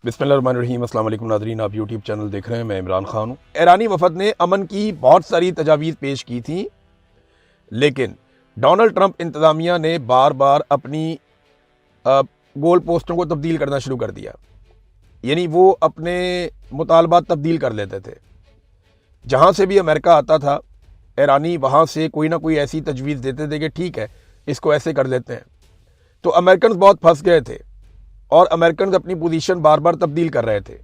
बिस्मिल्लाहिर्रहमानिर्रहीम। अस्सलाम वालेकुम नाज़रीन, आप यूट्यूब चैनल देख रहे हैं। मैं इमरान खान हूँ। ईरानी वफद ने अमन की बहुत सारी तजावीज़ पेश की थी, लेकिन डोनाल्ड ट्रंप इंतज़ामिया ने बार बार अपनी गोल पोस्टों को तब्दील करना शुरू कर दिया। यानी वो अपने मुतालबात तब्दील कर लेते थे। जहाँ से भी अमेरिका आता था, ईरानी वहाँ से कोई ना कोई ऐसी तजवीज़ देते थे कि ठीक है, इसको ऐसे कर लेते हैं। तो अमेरिकन बहुत फंस गए थे और अमेरिकन अपनी पोजीशन बार बार तब्दील कर रहे थे।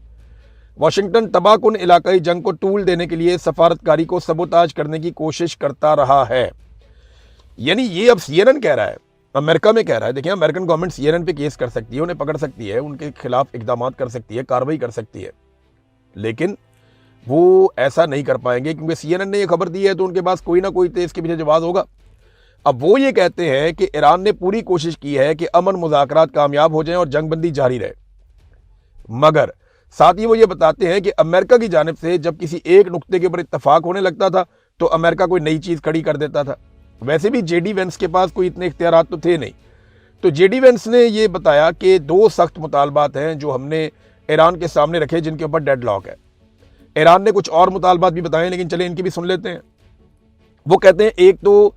वाशिंगटन तबाहकुन इलाकाई जंग को टूल देने के लिए सफारतकारी को सबोताज करने की कोशिश करता रहा है। यानी ये अब CNN कह रहा है, अमेरिका में कह रहा है। देखिए, अमेरिकन गवर्नमेंट CNN पे केस कर सकती है, उन्हें पकड़ सकती है, उनके खिलाफ इकदाम कर सकती है, कार्रवाई कर सकती है, लेकिन वो ऐसा नहीं कर पाएंगे क्योंकि CNN ने ये खबर दी है तो उनके पास कोई ना कोई तो इसके पीछे जवाब होगा। अब वो ये कहते हैं कि ईरान ने पूरी कोशिश की है कि अमन मुज़ाकरात कामयाब हो जाएं और जंगबंदी जारी रहे, मगर साथ ही वो ये बताते हैं कि अमेरिका की जानिब से जब किसी एक नुक्ते के ऊपर इत्तफाक होने लगता था तो अमेरिका कोई नई चीज़ खड़ी कर देता था। वैसे भी JD वेंस के पास कोई इतने इख्तियारात तो थे नहीं। तो JD वेंस ने ये बताया कि 2 सख्त मुतालबात हैं जो हमने ईरान के सामने रखे, जिनके ऊपर डेडलॉक है। ईरान ने कुछ और मुतालबात भी बताए, लेकिन चले इनकी भी सुन लेते हैं। वो कहते हैं, एक तो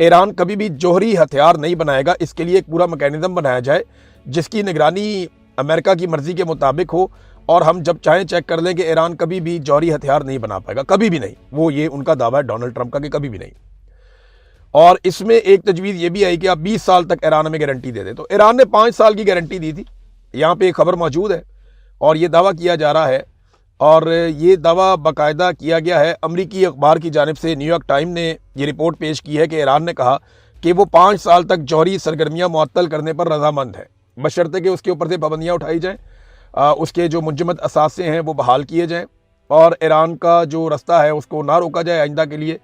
ईरान कभी भी जौहरी हथियार नहीं बनाएगा, इसके लिए एक पूरा मैकेनिज्म बनाया जाए जिसकी निगरानी अमेरिका की मर्जी के मुताबिक हो, और हम जब चाहें चेक कर लें कि ईरान कभी भी जौहरी हथियार नहीं बना पाएगा, कभी भी नहीं। वो ये उनका दावा है डोनाल्ड ट्रंप का कि कभी भी नहीं। और इसमें एक तजवीज़ ये भी आई कि आप 20 साल तक ईरान में गारंटी दे दें। तो ईरान ने 5 साल की गारंटी दी थी। यहाँ पे एक खबर मौजूद है और ये दावा किया जा रहा है, और ये दावा बाकायदा किया गया है अमरीकी अखबार की जानिब से। न्यूयॉर्क टाइम ने ये रिपोर्ट पेश की है कि ईरान ने कहा कि वो 5 साल तक जौहरी सरगर्मियाँ मुअत्तल करने पर रजामंद है, बशर्ते कि उसके ऊपर से पाबंदियाँ उठाई जाएँ, उसके जो मुंजमद असासे हैं वो बहाल किए जाएँ, और ईरान का जो रास्ता है उसको ना रोका जाए आइंदा के लिए,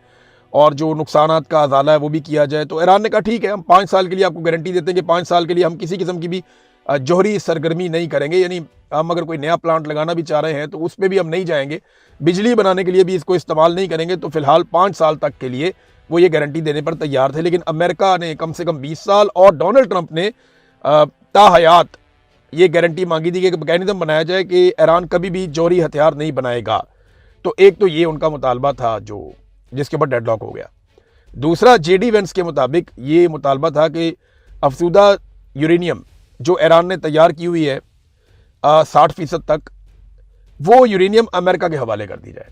और जो नुकसानात का अजाला है वो भी किया जाए। तो ईरान ने कहा ठीक है, हम 5 साल के लिए आपको गारंटी देते हैं कि 5 साल के लिए हम किसी किस्म की भी जौहरी सरगर्मी नहीं करेंगे। यानी हम अगर कोई नया प्लांट लगाना भी चाह रहे हैं तो उस पर भी हम नहीं जाएंगे, बिजली बनाने के लिए भी इसको इस्तेमाल नहीं करेंगे। तो फिलहाल 5 साल तक के लिए वो ये गारंटी देने पर तैयार थे, लेकिन अमेरिका ने कम से कम 20 साल और डोनाल्ड ट्रंप ने ताहयात ये गारंटी मांगी थी कि मैकेनिज्म बनाया जाए कि ईरान कभी भी जौहरी हथियार नहीं बनाएगा। तो एक तो ये उनका मुतालबा था जो जिसके ऊपर डेडलॉक हो गया। दूसरा, JD वेंस के मुताबिक ये मुतालबा था कि अफसूदा यूरेनियम जो ईरान ने तैयार की हुई है 60% तक, वो यूरेनियम अमेरिका के हवाले कर दी जाए।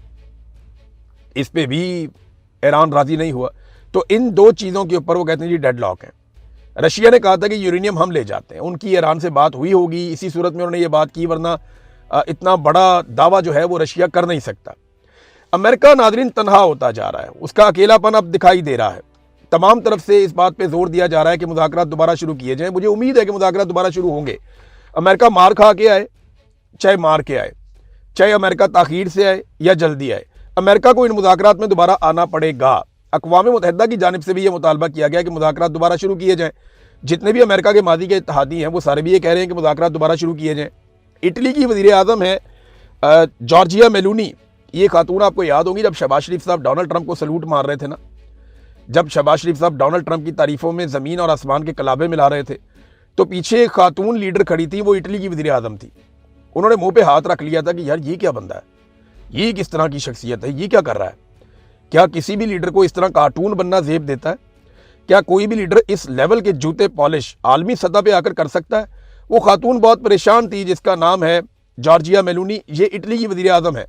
इस पे भी ईरान राजी नहीं हुआ। तो इन 2 चीज़ों के ऊपर वो कहते हैं जी डेडलॉक है। रशिया ने कहा था कि यूरेनियम हम ले जाते हैं, उनकी ईरान से बात हुई होगी, इसी सूरत में उन्होंने ये बात की, वरना इतना बड़ा दावा जो है वो रशिया कर नहीं सकता। अमेरिका नाज़रीन तनहा होता जा रहा है, उसका अकेलापन अब दिखाई दे रहा है। तमाम तरफ से इस बात पे जोर दिया जा रहा है कि मुज़ाकरात दोबारा शुरू किए जाएं। मुझे उम्मीद है कि मुज़ाकरात दोबारा शुरू होंगे। अमेरिका मार खा के आए, चाहे मार के आए, चाहे अमेरिका ताखीर से आए या जल्दी आए, अमेरिका को इन मुज़ाकरात में दोबारा आना पड़ेगा। अक़वाम मुत्तहिदा की जानिब से भी ये मुतालबा किया गया कि मुज़ाकरात दोबारा शुरू किए जाएँ। जितने भी अमेरिका के मादी के इत्तहादी हैं वो सारे भी ये कह रहे हैं कि मुज़ाकरात दोबारा शुरू किए जाएँ। इटली की वज़ीर आज़म है जॉर्जिया मेलोनी। ये खातून आपको याद होगी, जब शहबाज शरीफ साहब डोनाल्ड ट्रंप को सलूट मार रहे थे ना, जब शहबाज शरीफ साहब डोनाल्ड ट्रंप की तारीफों में ज़मीन और आसमान के कलाबे मिला रहे थे, तो पीछे एक खातून लीडर खड़ी थी, वो इटली की वज़ीर आज़म थी। उन्होंने मुंह पे हाथ रख लिया था कि यार ये क्या बंदा है, ये किस तरह की शख्सियत है, ये क्या कर रहा है? क्या किसी भी लीडर को इस तरह कार्टून बनना ज़ेब देता है? क्या कोई भी लीडर इस लेवल के जूते पॉलिश आलमी सतह पर आकर कर सकता है? वो खातून बहुत परेशान थी, जिसका नाम है जॉर्जिया मेलोनी। ये इटली की वज़ीर आज़म है।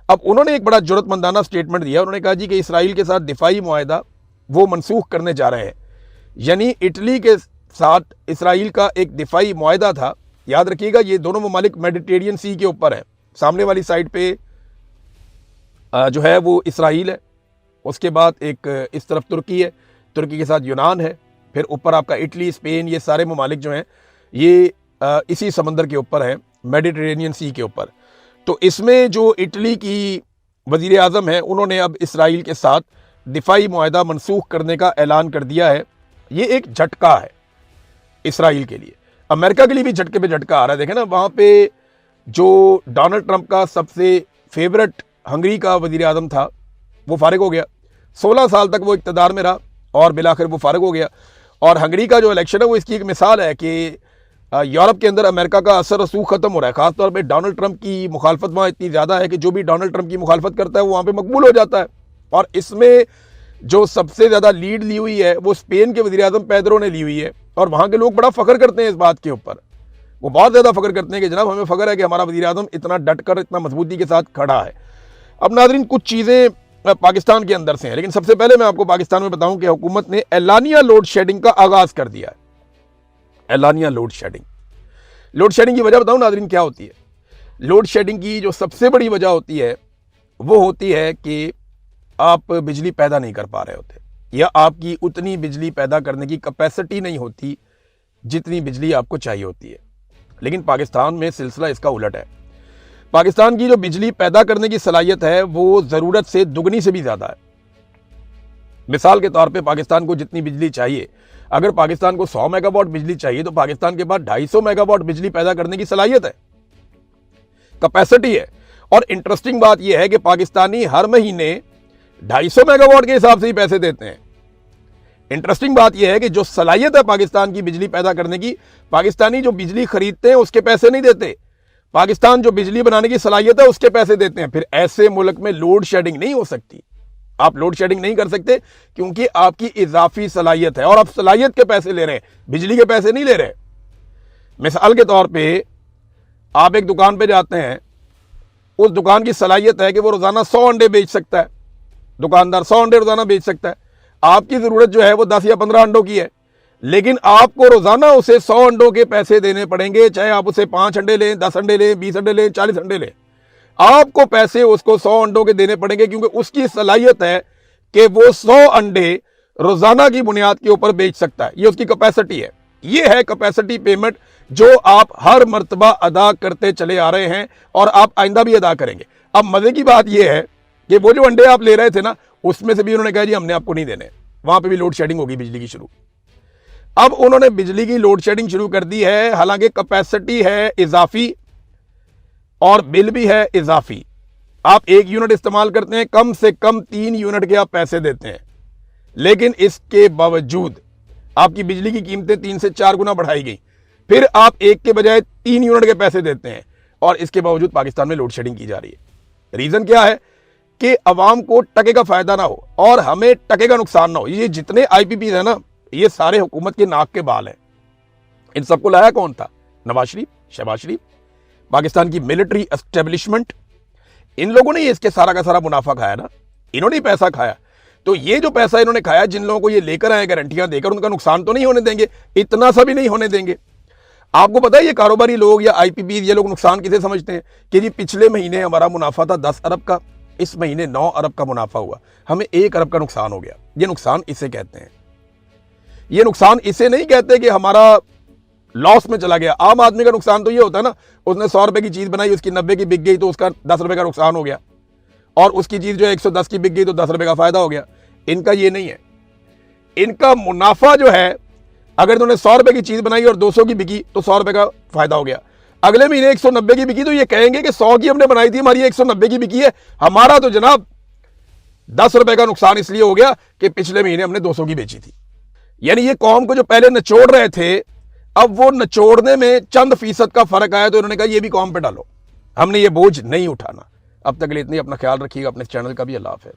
अब उन्होंने एक बड़ा जुर्रतमंदाना स्टेटमेंट दिया। उन्होंने कहा जी कि इसराइल के साथ दिफाई मुआहदा वो मनसूख करने जा रहे हैं। यानी इटली के साथ इसराइल का एक दिफाई मुआहदा था। याद रखिएगा, ये दोनों ममालिक मेडिटेरियन सी के ऊपर हैं। सामने वाली साइड पे जो है वो इसराइल है, उसके बाद एक इस तरफ तुर्की है, तुर्की के साथ यूनान है, फिर ऊपर आपका इटली, स्पेन, ये सारे ममालिक जो हैं ये इसी समंदर के ऊपर हैं, मेडिटेरेनियन सी के ऊपर। तो इसमें जो इटली की वज़ीर आज़म है, उन्होंने अब इसराइल के साथ दिफाई मुआहदा मनसूख करने का ऐलान कर दिया है। ये एक झटका है इसराइल के लिए, अमेरिका के लिए भी झटके पे झटका आ रहा है। देखें ना, वहाँ पे जो डोनाल्ड ट्रंप का सबसे फेवरेट हंगरी का वज़ीर आज़म था वो फारिग हो गया। 16 साल तक वो इक़्तिदार में रहा और बिलाखिर वो फारिग हो गया। और हंगरी का जो इलेक्शन है वो इसकी एक मिसाल है कि यूरोप के अंदर अमेरिका का असर रसूख खत्म हो रहा है। खासतौर पे डोनाल्ड ट्रंप की मुखालफत वहाँ इतनी ज़्यादा है कि जो भी डोनाल्ड ट्रंप की मुखालफत करता है वो वहाँ पे मकबूल हो जाता है। और इसमें जो सबसे ज़्यादा लीड ली हुई है वो स्पेन के वज़ीर-ए-आज़म पेड्रो ने ली हुई है। और वहाँ के लोग बड़ा फ़ख्र करते हैं इस बात के ऊपर, वो बहुत ज़्यादा फ़ख्र करते हैं कि जनाब हमें फ़ख्र है कि हमारा वज़ीर-ए-आज़म इतना डट कर इतना मजबूती के साथ खड़ा है। अब नाज़रीन, कुछ चीज़ें पाकिस्तान के अंदर से हैं, लेकिन सबसे पहले मैं आपको पाकिस्तान में बताऊं कि हुकूमत ने एलानिया लोड शेडिंग का आगाज़ कर दिया है। एलानिया लोड शेडिंग, लोड शेडिंग की वजह बताऊं नाज़रीन क्या होती है। लोड शेडिंग की जो सबसे बड़ी वजह होती है वो होती है कि आप बिजली पैदा नहीं कर पा रहे होते, या आपकी उतनी बिजली पैदा करने की कैपेसिटी नहीं होती जितनी बिजली आपको चाहिए होती है। लेकिन पाकिस्तान में सिलसिला इसका उलट है। पाकिस्तान की जो बिजली पैदा करने की सलाहियत है वो ज़रूरत से दुगनी से भी ज़्यादा है। मिसाल के तौर पे पाकिस्तान को जितनी बिजली चाहिए, अगर पाकिस्तान को 100 मेगावाट बिजली चाहिए तो पाकिस्तान के पास 250 मेगावाट बिजली पैदा करने की सलाहियत है, कैपेसिटी है। और इंटरेस्टिंग बात यह है कि पाकिस्तानी हर महीने 250 मेगावाट के हिसाब से ही पैसे देते हैं। इंटरेस्टिंग बात यह है कि जो सलाहियत है पाकिस्तान की बिजली पैदा करने की, पाकिस्तानी जो बिजली खरीदते हैं उसके पैसे नहीं देते, पाकिस्तान जो बिजली बनाने की सलाहियत है उसके पैसे देते हैं। फिर ऐसे मुल्क में लोड शेडिंग नहीं हो सकती। आप लोड शेडिंग नहीं कर सकते क्योंकि आपकी इजाफी सलाहियत है और आप सलाहियत के पैसे ले रहे हैं, बिजली के पैसे नहीं ले रहे। मिसाल के तौर पे आप एक दुकान पे जाते हैं, उस दुकान की सलाहियत है कि वो रोजाना 100 अंडे बेच सकता है, दुकानदार 100 अंडे रोजाना बेच सकता है। आपकी जरूरत जो है वो 10 या 15 अंडों की है, लेकिन आपको रोजाना उसे 100 अंडों के पैसे देने पड़ेंगे, चाहे आप उसे 5 अंडे लें, 10 अंडे लें, 20 अंडे लें, 40 अंडे लें, आपको पैसे उसको 100 अंडों के देने पड़ेंगे क्योंकि उसकी सलाहियत है कि वो 100 अंडे रोजाना की बुनियाद के ऊपर बेच सकता है। ये उसकी कैपेसिटी है। ये है कैपेसिटी पेमेंट जो आप हर मर्तबा अदा करते चले आ रहे हैं और आप आइंदा भी अदा करेंगे। अब मजे की बात यह है कि वो जो अंडे आप ले रहे थे ना, उसमें से भी उन्होंने कहा जी हमने आपको नहीं देने। वहां पे भी लोड शेडिंग होगी बिजली की शुरू। अब उन्होंने बिजली की लोड शेडिंग शुरू कर दी है, हालांकि कैपेसिटी है इजाफी और बिल भी है इजाफी। आप 1 यूनिट इस्तेमाल करते हैं, कम से कम 3 यूनिट के आप पैसे देते हैं, लेकिन इसके बावजूद आपकी बिजली की कीमतें 3 से 4 गुना बढ़ाई गई। फिर आप 1 के बजाय 3 यूनिट के पैसे देते हैं और इसके बावजूद पाकिस्तान में लोड शेडिंग की जा रही है। रीजन क्या है कि अवाम को टके का फायदा ना हो और हमें टके का नुकसान ना हो। ये जितने IPPs है ना, ये सारे हुकूमत के नाक के बाल हैं। इन सबको लाया कौन था? नवाज शरीफ, शहबाज शरीफ, पाकिस्तान की मिलिट्री एस्टेब्लिशमेंट। इन लोगों ने ये इसके सारा का सारा मुनाफा खाया ना, इन्होंने पैसा खाया। तो ये जो पैसा इन्होंने खाया, जिन लोगों को ये लेकर आए गारंटियां देकर, उनका नुकसान तो नहीं होने देंगे, इतना सा भी नहीं होने देंगे। आपको पता है ये कारोबारी लोग या IPPs, ये लोग नुकसान किसे समझते हैं कि जी पिछले महीने हमारा मुनाफा था 10 अरब का, इस महीने 9 अरब का मुनाफा हुआ, हमें 1 अरब का नुकसान हो गया। ये नुकसान इसे कहते हैं। ये नुकसान इसे नहीं कहते कि हमारा लॉस में चला गया। आम आदमी का नुकसान तो ये होता है ना, उसने 100 रुपए की चीज बनाई, उसकी 90 की बिक गई तो उसका 10 रुपए का नुकसान हो गया, और उसकी चीज जो है 110 की बिक गई तो 10 रुपए का फायदा हो गया। इनका ये नहीं है। इनका मुनाफा जो है, अगर तुमने 100 रुपए की चीज बनाई और 200 की बिकी तो 100 रुपए का फायदा हो गया। अगले महीने 190 की बिकी तो ये कहेंगे कि 100 की हमने बनाई थी, हमारी 190 की बिकी है, हमारा तो जनाब 10 रुपए का नुकसान इसलिए हो गया कि पिछले महीने हमने 200 की बेची थी। यानी ये कौम को जो पहले निचोड़ रहे थे, अब वो निचोड़ने में चंद फीसद का फर्क आया तो इन्होंने कहा ये भी कौम पे डालो, हमने ये बोझ नहीं उठाना। अब तक के लिए इतनी, अपना ख्याल रखिएगा, अपने चैनल का भी। अल्लाह हाफ़िज़।